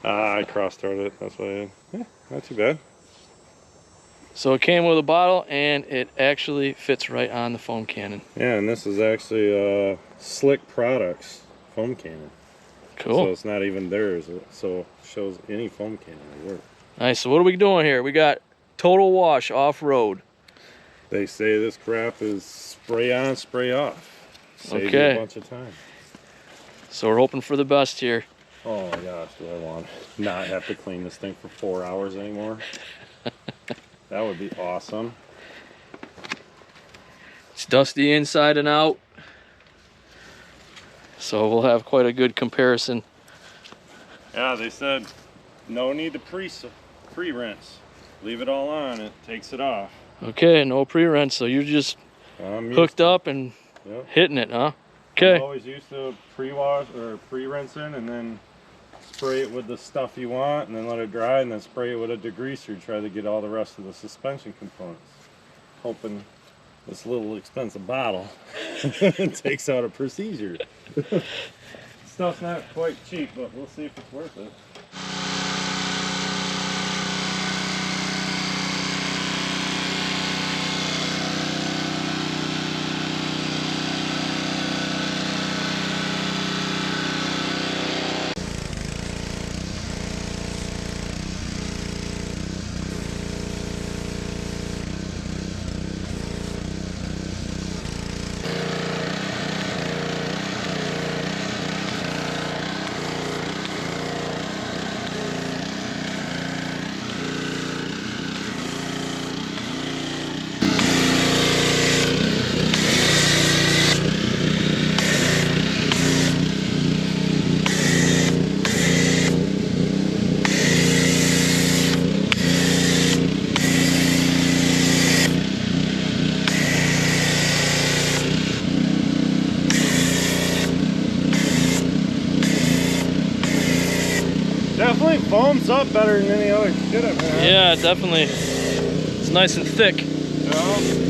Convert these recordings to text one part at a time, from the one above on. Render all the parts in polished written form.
I cross-threaded it, that's why. Yeah, not too bad. So it came with a bottle, and it actually fits right on the foam cannon. Yeah, and this is actually Slick Products foam cannon. Cool. So it's not even theirs, so it shows any foam cannon will work. Nice, so what are we doing here? We got Total Wash Off-Road. They say this crap is spray on, spray off. Saves you a bunch of time. So we're hoping for the best here. Oh my gosh, do I want to not have to clean this thing for 4 hours anymore? That would be awesome. It's dusty inside and out, so we'll have quite a good comparison. Yeah, they said no need to pre-rinse. Leave it all on, it takes it off. Okay, no pre-rinse, so you're just hooked up and hitting it, huh? Okay. I'm always used to pre-wash or pre-rinsing and then spray it with the stuff you want and then let it dry and then spray it with a degreaser. Try to get all the rest of the suspension components. Hoping this little expensive bottle takes out a procedure. Stuff's not quite cheap, but we'll see if it's worth it. Definitely foams up better than any other shit I've had. Yeah, definitely. It's nice and thick. Yeah.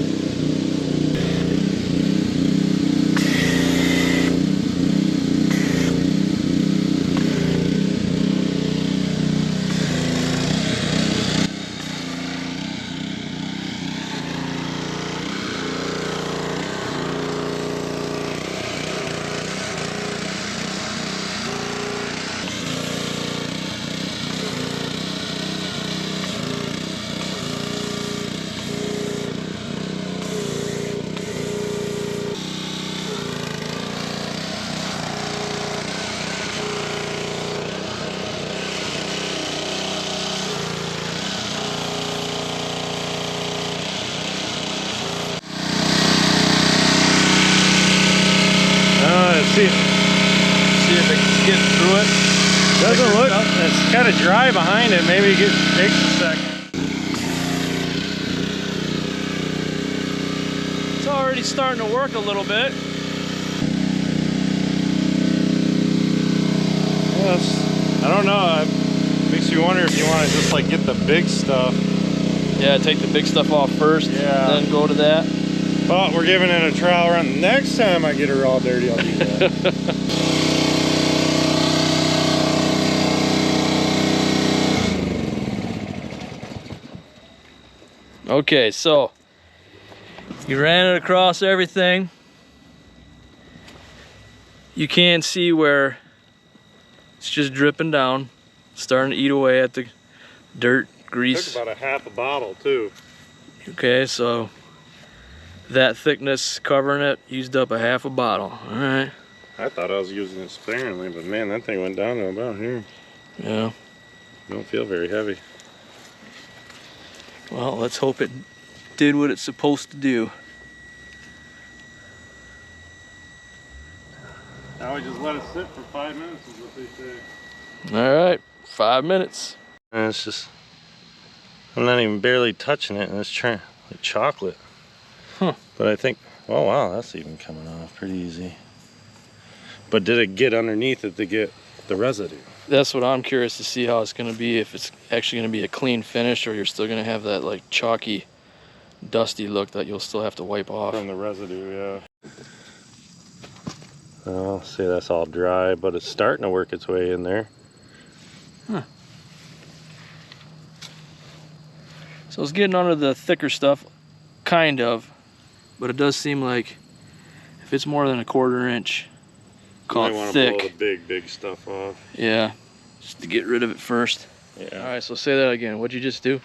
See if it's getting through it. Doesn't look, it's kind of dry behind it. Maybe it takes a second. It's already starting to work a little bit. Yes. I don't know. It makes you wonder if you want to just like get the big stuff. Yeah, take the big stuff off first, then go to that. But we're giving it a trial run. Next time I get her all dirty, I'll do that. Okay, so you ran it across everything. You can see where it's just dripping down, starting to eat away at the dirt, grease. It took about a half a bottle too. Okay, so that thickness covering it used up a half a bottle. All right. I thought I was using it sparingly, but man, that thing went down to about here. Yeah. Don't feel very heavy. Well, let's hope it did what it's supposed to do. Now we just let it sit for 5 minutes is what they say. All right, 5 minutes. And it's just, I'm not even barely touching it and it's trying like chocolate. Huh. But I think, oh wow, that's even coming off pretty easy. But did it get underneath it to get the residue? That's what I'm curious to see how it's going to be, if it's actually going to be a clean finish or you're still going to have that like chalky, dusty look that you'll still have to wipe off. From the residue, yeah. Oh, see, that's all dry, but it's starting to work its way in there. Huh. So it's getting under the thicker stuff, kind of, but it does seem like if it's more than a 1/4 inch, call it thick. Blow the big stuff off. Yeah, just to get rid of it first. Yeah. All right, so say that again. What'd you just do?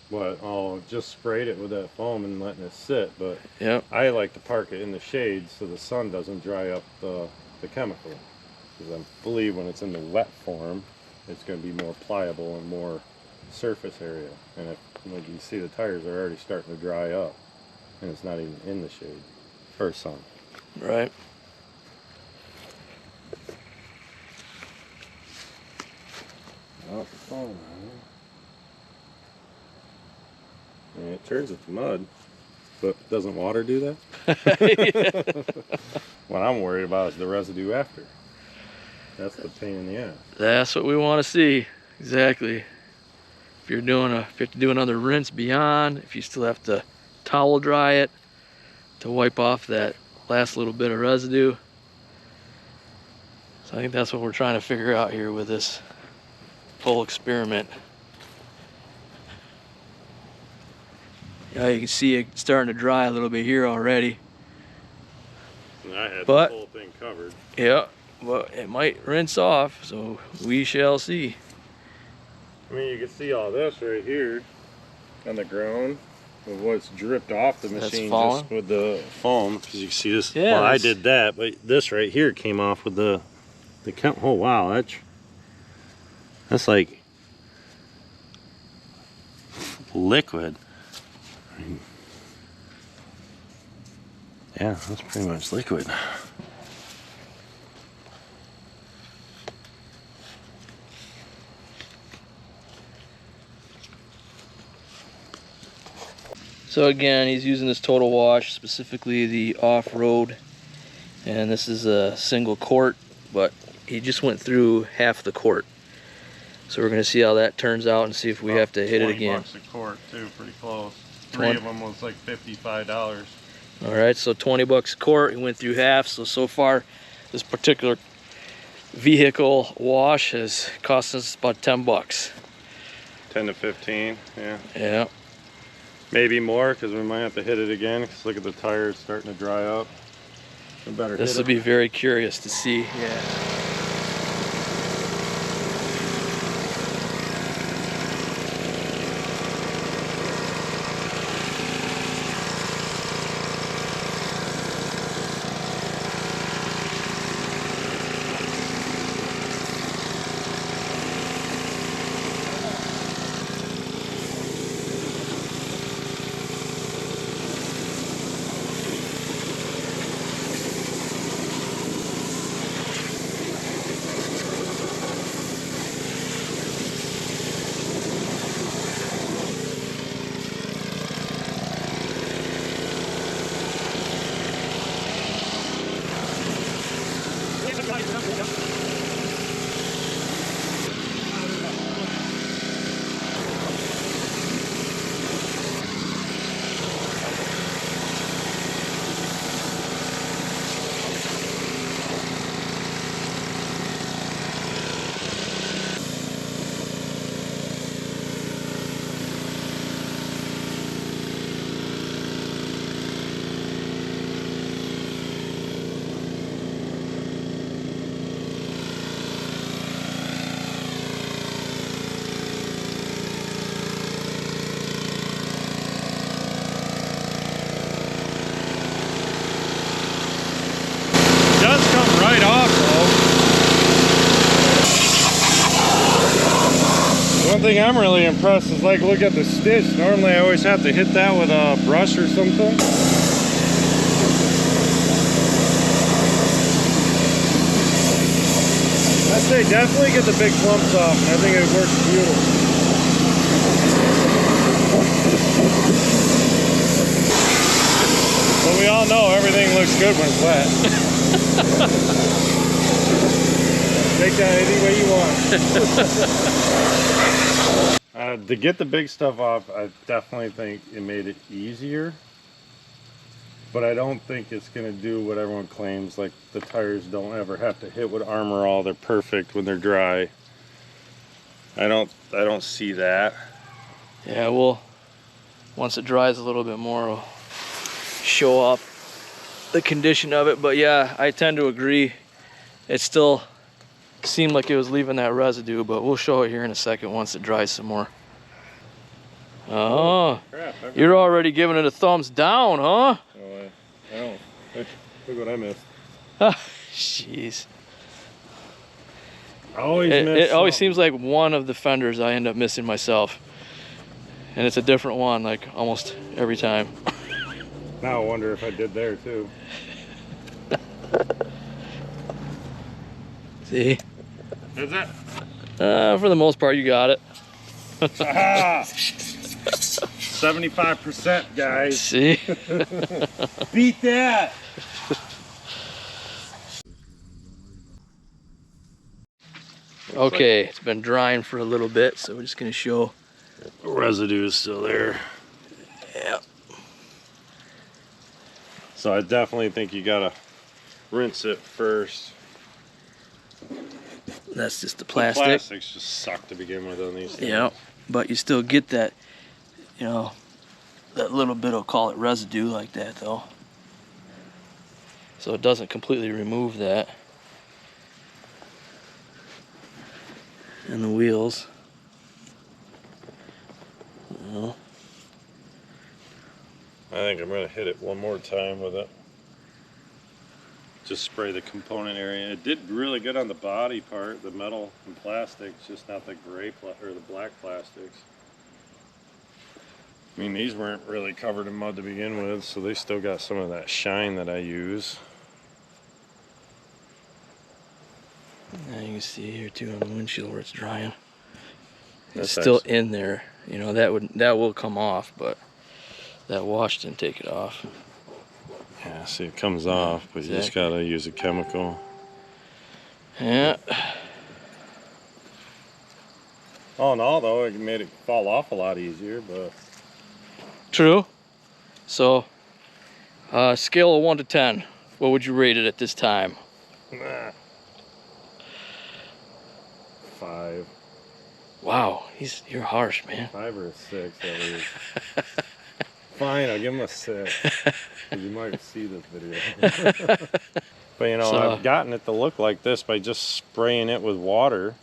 What? Oh, just sprayed it with that foam and letting it sit. But Yep. I like to park it in the shade so the sun doesn't dry up the chemical. Because I believe when it's in the wet form, it's going to be more pliable and more surface area. And like you see, the tires are already starting to dry up, and it's not even in the shade or sun. Right. Oh, it's falling. Yeah, it turns it to mud, but doesn't water do that? What I'm worried about is the residue after. That's the pain in the ass. That's what we want to see. Exactly. If you have to do another rinse beyond, if you still have to towel dry it to wipe off that last little bit of residue. So I think that's what we're trying to figure out here with this whole experiment. Yeah, you can see it starting to dry a little bit here already. And I had But- the whole thing covered. Yeah, well, it might rinse off, so we shall see. I mean, you can see all this right here on the ground of what's dripped off the That's machine fallen? just with the foam. Because you can see this. Yeah, well, I that's- did that, but this right here came off with the oh wow, that's like liquid. Yeah, that's pretty much liquid. So again, he's using this Total Wash, specifically the Offroad, and this is a single quart, but he just went through half the quart. So we're gonna see how that turns out and see if we have to hit it again. $20 a quart too, pretty close. 20. Three of them was like $55. All right, so 20 bucks a quart, he went through half. So far, this particular vehicle wash has cost us about 10 bucks. 10 to 15, yeah. Yeah. Maybe more, because we might have to hit it again, because look at the tires starting to dry up. We better This hit will it. be very curious to see. Yeah. Does come right off though. One thing I'm really impressed is like look at the stitch. Normally I always have to hit that with a brush or something. I say definitely get the big clumps off. I think it works beautiful. But we all know everything looks good when it's wet. Take that any way you want. To get the big stuff off, I definitely think it made it easier. But I don't think it's going to do what everyone claims, like the tires don't ever have to hit with Armor All. They're perfect when they're dry. I don't see that. Yeah, we'll, once it dries a little bit more, we'll show up the condition of it. But yeah, I tend to agree. It still seemed like it was leaving that residue, but we'll show it here in a second once it dries some more. Oh, crap, you're already giving it a thumbs down, huh? Oh, I don't. Look what I missed. Jeez. I always miss It always something. seems like one of the fenders I end up missing myself. And it's a different one, like almost every time. Now I wonder if I did there too. See? Is it? For the most part, you got it. 75%, guys. See? Beat that. Okay, it's been drying for a little bit, so we're just gonna show. The residue is still there. Yeah. So I definitely think you gotta rinse it first. That's just the The plastic. plastics just suck to begin with on these things. Yeah, but you still get that, you know, that little bit of, call it residue like that though. So it doesn't completely remove that. And the wheels. Well, I think I'm gonna hit it one more time with it. Just spray the component area. It did really good on the body part, the metal and plastics, just not the gray or the black plastics. I mean, these weren't really covered in mud to begin with, so they still got some of that shine that I use. now you can see here too on the windshield where it's drying. It's That's still actually in there. You know, that will come off, but that wash didn't take it off. Yeah, see, it comes off, but you just gotta use a chemical. Yeah. All in all, though, it made it fall off a lot easier, but True. So, scale of 1 to 10, what would you rate it at this time? nah. 5. Wow, you're harsh, man. 5 or a 6 at least. Fine, I'll give him a 6. Because you might see this video. But you know, So, I've gotten it to look like this by just spraying it with water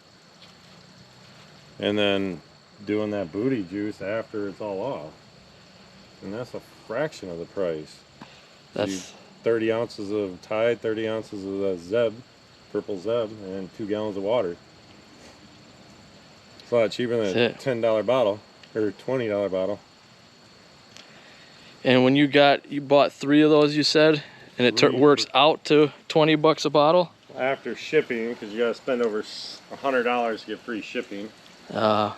and then doing that booty juice after it's all off. And that's a fraction of the price. that's 30 ounces of Tide, 30 ounces of Zeb, purple Zeb, and 2 gallons of water. It's a lot cheaper than a That's $10 bottle or $20 bottle. And when you bought 3 of those, you said, and it 3 works out to $20 a bottle. After shipping, because you got to spend over $100 to get free shipping. Uh,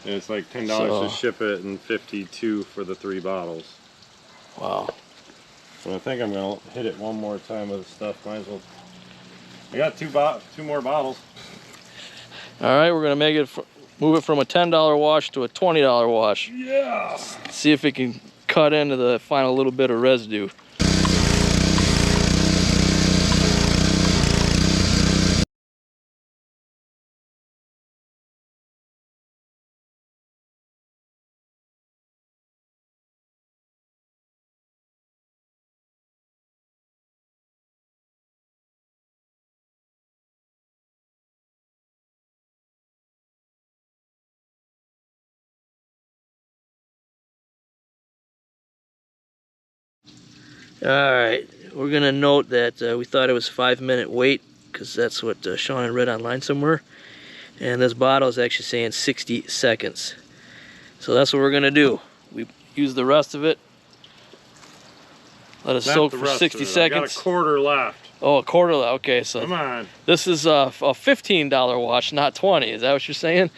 And it's like $10 So- to ship it and $52 for the 3 bottles. wow. So I think I'm gonna hit it one more time with the stuff. Might as well. I got 2 more bottles. All right, we're gonna move it from a $10 wash to a $20 wash. Yeah. See if it can cut into the final little bit of residue. All right, we're gonna note that we thought it was 5-minute wait because that's what Sean had read online somewhere, and this bottle is actually saying 60 seconds. So that's what we're gonna do. We use the rest of it. Let it soak for 60 I seconds. got a quarter left. Oh, a quarter. Okay, so Come on. this is a $15 wash, not 20. Is that what you're saying?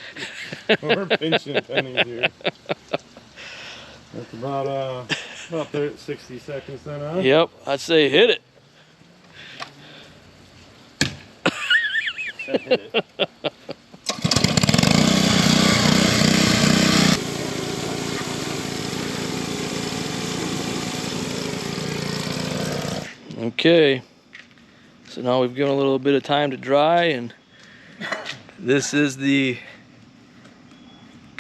We're pinching pennies here. That's about 60 seconds then, huh? Yep, I'd say hit it. Hit it. Okay, so now we've given a little bit of time to dry, and this is the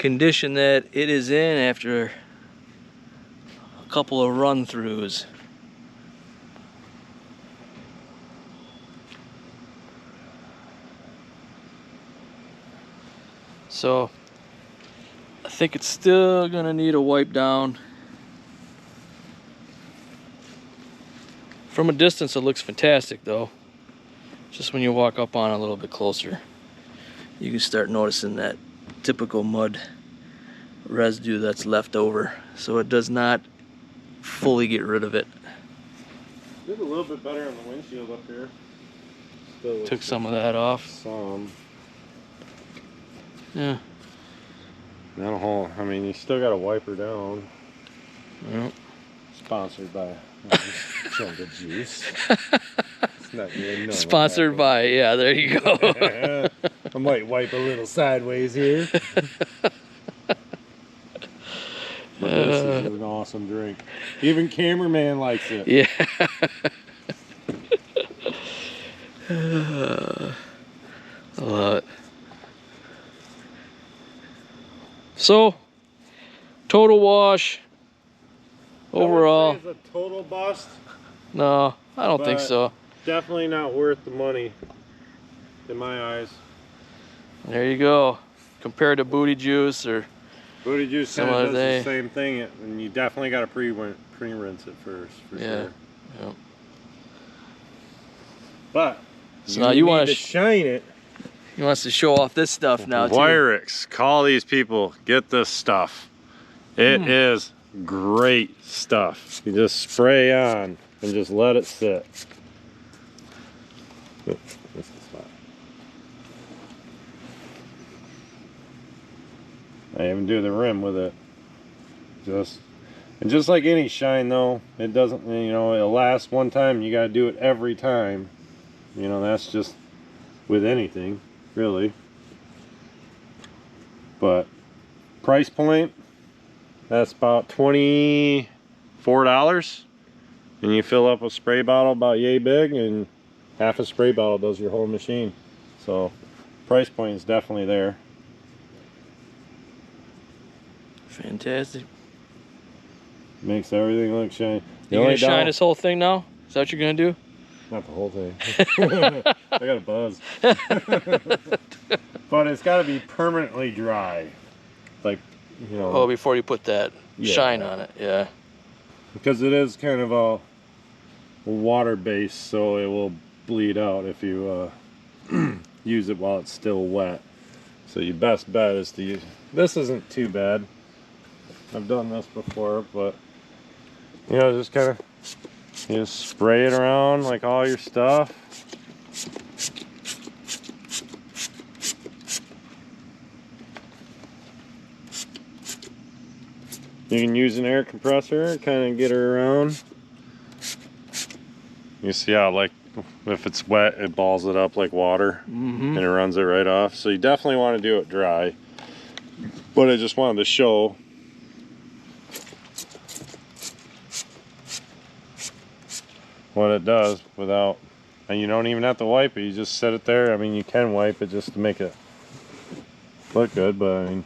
condition that it is in after a couple of run-throughs. So I think it's still gonna need a wipe down. From a distance it looks fantastic though. Just when you walk up on it a little bit closer, you can start noticing that typical mud residue that's left over. So it does not fully get rid of it. Did a little bit better on the windshield up here. Still Took some of that off. Some. Yeah. Not a whole. I mean, you still got to wipe her down. Well. Sponsored by Jungle Juice. It's not good. Sponsored by, yeah, there you go. I might wipe a little sideways here. But this is an awesome drink. Even cameraman likes it. Yeah. I love it. So, total wash overall. I would say it's a total bust. No, I don't think so. Definitely not worth the money in my eyes. There you go. Compared to Booty Juice or Booty Juice some kind of other does day. the same thing, and you definitely got to pre-rinse it first, for sure. Yeah. But So now you want to shine it. He wants to show off this stuff now too. Wyricks, call these people. Get this stuff. It is great stuff. You just spray on and just let it sit. This is fine. I even do the rim with it. Just like any shine though, it doesn't, you know, it'll last one time. You got to do it every time. You know, that's just with anything, really. But price point, that's about $24, and you fill up a spray bottle about yay big, and half a spray bottle does your whole machine. So price point is definitely there. Fantastic. Makes everything look shiny. You gonna shine this whole thing now? Is that what you're gonna do? Not the whole thing. I got a buzz. But it's got to be permanently dry. Like, you know. Oh, before you put that shine on it, yeah. Because it is kind of a water based, so it will bleed out if you use it while it's still wet. So your best bet is to use. This isn't too bad. I've done this before, but you know, just kind of you just spray it around like all your stuff. You can use an air compressor, kind of get her around. You see how, like, if it's wet, it balls it up like water, and it runs it right off. So you definitely want to do it dry. But I just wanted to show what it does without, and you don't even have to wipe it. You just set it there. I mean, you can wipe it just to make it look good, but I mean,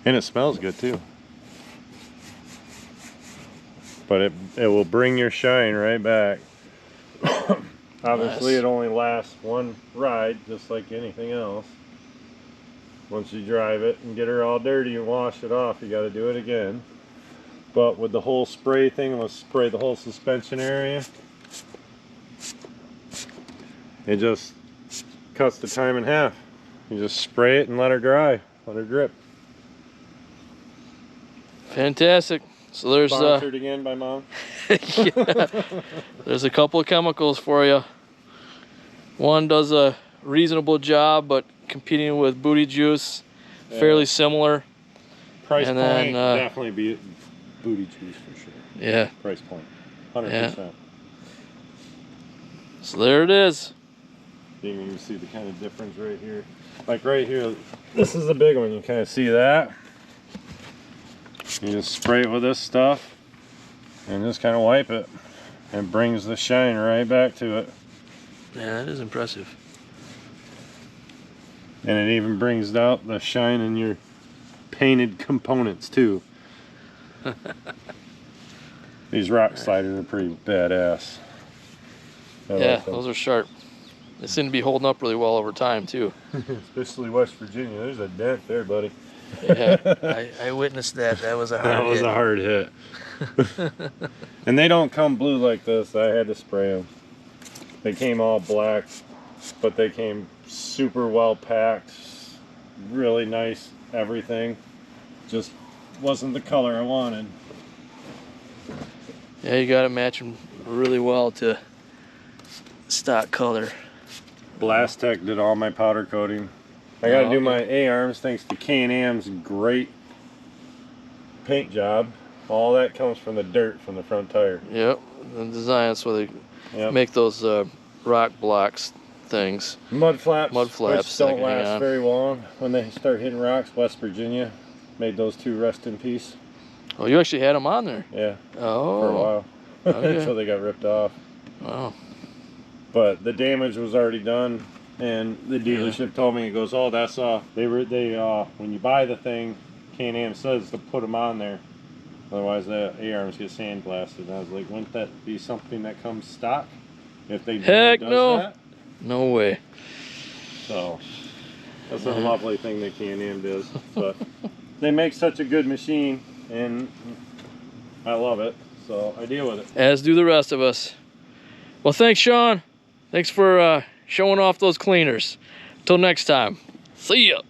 and it smells good too. But it will bring your shine right back. Obviously, it only lasts one ride, just like anything else. Once you drive it and get her all dirty and wash it off, you got to do it again. But with the whole spray thing, let's spray the whole suspension area. It just cuts the time in half. You just spray it and let her dry, let her drip. Fantastic. So there's sponsored again by Mom. yeah, there's a couple of chemicals for you. One does a reasonable job, but competing with Booty Juice, fairly similar. Price and point then, definitely be Booty Juice for sure. Yeah. Price point, 100%. Yeah. So there it is. You can see the kind of difference right here. Like right here, this is a big one. You kind of see that. You just spray it with this stuff and just kind of wipe it. It brings the shine right back to it. Yeah, that is impressive. And it even brings out the shine in your painted components too. These rock sliders are pretty badass. I Yeah, like them. those are sharp. They seem to be holding up really well over time too. Especially West Virginia. There's a dent there, buddy. Yeah, I witnessed that. That was a hard That was hit. a hard hit. And they don't come blue like this. I had to spray them. They came all black, but they came super well packed. Really nice everything. Just wasn't the color I wanted. Yeah, you got it matching really well to stock color. Blast Tech did all my powder coating. I gotta do okay. my A-arms thanks to Can-Am's great paint job. All that comes from the dirt from the front tire. Yep, the design, so they Yep. make those rock blocks things. Mud flaps, Mud flaps which that don't can hang last on. very long when they start hitting rocks. West Virginia made those two rest in peace. Oh, you actually had them on there? Yeah, Oh. for a while. Okay. Until they got ripped off. Wow. But the damage was already done, and the dealership told me, it goes, oh, that's when you buy the thing, Can-Am says to put them on there, otherwise the A-arms get sandblasted. And I was like, wouldn't that be something that comes stock if they Heck does no. that? No way. So that's a lovely thing that Can-Am does. But they make such a good machine, and I love it, so I deal with it. As do the rest of us. Well, thanks, Sean. Thanks for showing off those cleaners. Till next time. See ya.